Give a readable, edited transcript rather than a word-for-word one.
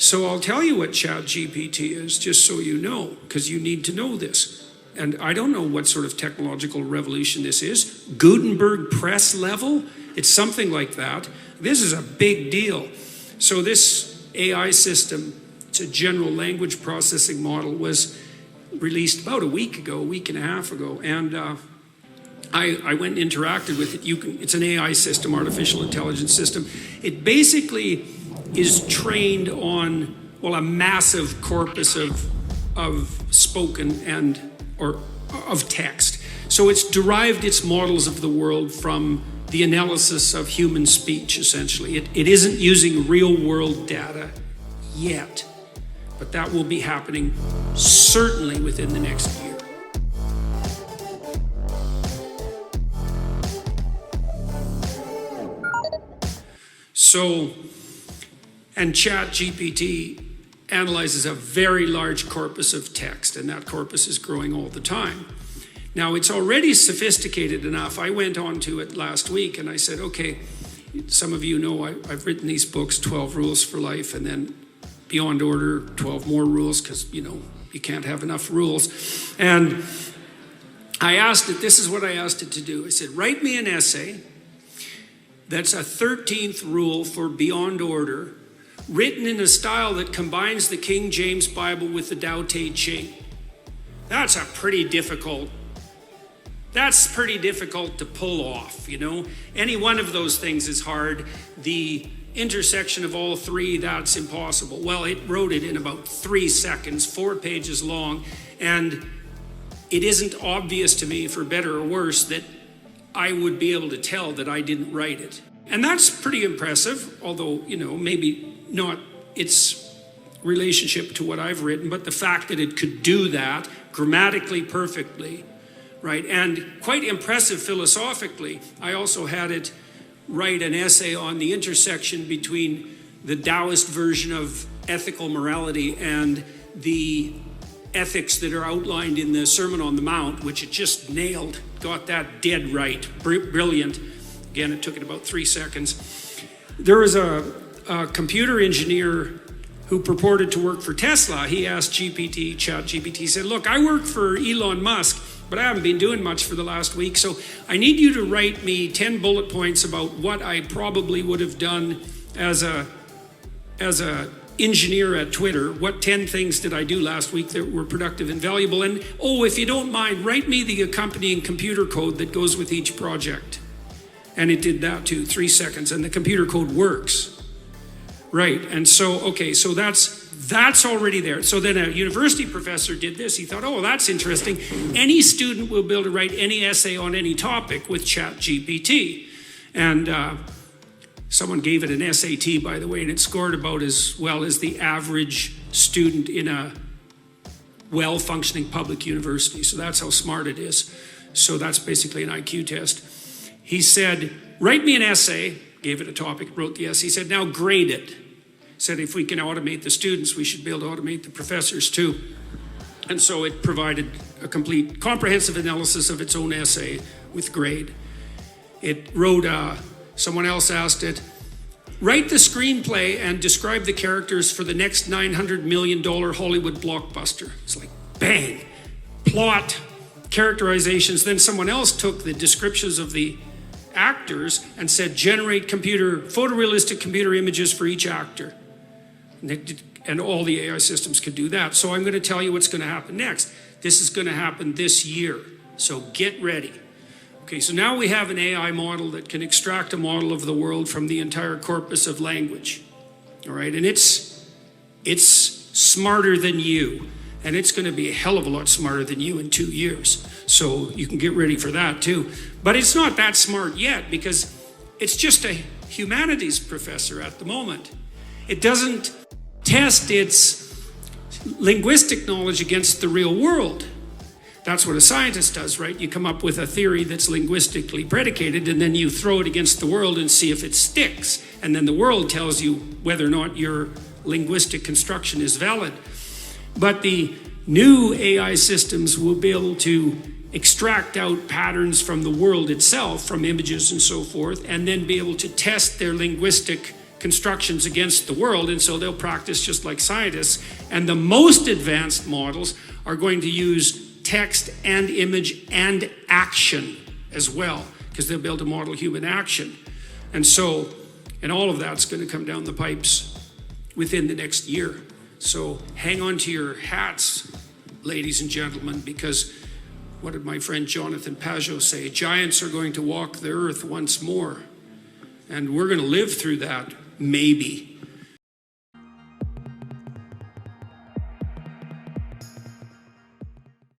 So I'll tell you what ChatGPT is, just so you know, because you need to know this. And I don't know what sort of technological revolution this is. Gutenberg press level? It's something like that. This is a big deal. So this AI system, it's a general language processing model, was released about a week and a half ago. And I went and interacted with it. It's an AI system, artificial intelligence system. It basically is trained on, well, a massive corpus of spoken or of text. So it's derived its models of the world from the analysis of human speech, essentially. It isn't using real world data yet, but that will be happening certainly within the next year. So, and ChatGPT analyzes a very large corpus of text, and that corpus is growing all the time. Now, it's already sophisticated enough. I went on to it last week and I said, okay, some of you know I've written these books, 12 Rules for Life, and then Beyond Order, 12 more rules, because, you can't have enough rules. And I asked it, this is what I asked it to do. I said, write me an essay that's a 13th rule for Beyond Order, written in a style that combines the King James Bible with the Tao Te Ching. That's pretty difficult to pull off, Any one of those things is hard. The intersection of all three, that's impossible. Well, it wrote it in about 3 seconds, 4 pages long, and it isn't obvious to me, for better or worse, that I would be able to tell that I didn't write it. And that's pretty impressive, although, maybe not its relationship to what I've written, but the fact that it could do that grammatically perfectly, right? And quite impressive philosophically. I also had it write an essay on the intersection between the Taoist version of ethical morality and the ethics that are outlined in the Sermon on the Mount, which it just nailed, got that dead right, brilliant. Again, it took it about 3 seconds. There was a computer engineer who purported to work for Tesla. He asked ChatGPT, said, look, I work for Elon Musk, but I haven't been doing much for the last week, so I need you to write me 10 bullet points about what I probably would have done as a engineer at Twitter. What 10 things did I do last week that were productive and valuable? And, if you don't mind, write me the accompanying computer code that goes with each project. And it did that too, 3 seconds, and the computer code works. Right, and so that's already there. So then a university professor did this. He thought, that's interesting. Any student will be able to write any essay on any topic with ChatGPT. And someone gave it an SAT, by the way, and it scored about as well as the average student in a well-functioning public university. So that's how smart it is. So that's basically an IQ test. He said, write me an essay, gave it a topic, wrote the essay. He said, now grade it. Said if we can automate the students, we should be able to automate the professors too. And so it provided a complete, comprehensive analysis of its own essay with grade. It wrote, someone else asked it, write the screenplay and describe the characters for the next $900 million Hollywood blockbuster. It's like, bang, plot, characterizations. Then someone else took the descriptions of the actors and said, generate photorealistic computer images for each actor. And all the AI systems could do that. So I'm going to tell you what's going to happen next. This is going to happen this year. So get ready. Okay, so now we have an AI model that can extract a model of the world from the entire corpus of language. All right, and it's smarter than you. And it's going to be a hell of a lot smarter than you in 2 years. So you can get ready for that too. But it's not that smart yet because it's just a humanities professor at the moment. It doesn't test its linguistic knowledge against the real world. That's what a scientist does, right? You come up with a theory that's linguistically predicated and then you throw it against the world and see if it sticks. And then the world tells you whether or not your linguistic construction is valid. But the new AI systems will be able to extract out patterns from the world itself, from images and so forth, and then be able to test their linguistic constructions against the world, and so they'll practice just like scientists. And the most advanced models are going to use text and image and action as well, because they'll be able to model human action. And so, and all of that's going to come down the pipes within the next year. So hang on to your hats, ladies and gentlemen, because what did my friend Jonathan Pajot say? Giants are going to walk the earth once more. And we're going to live through that, maybe.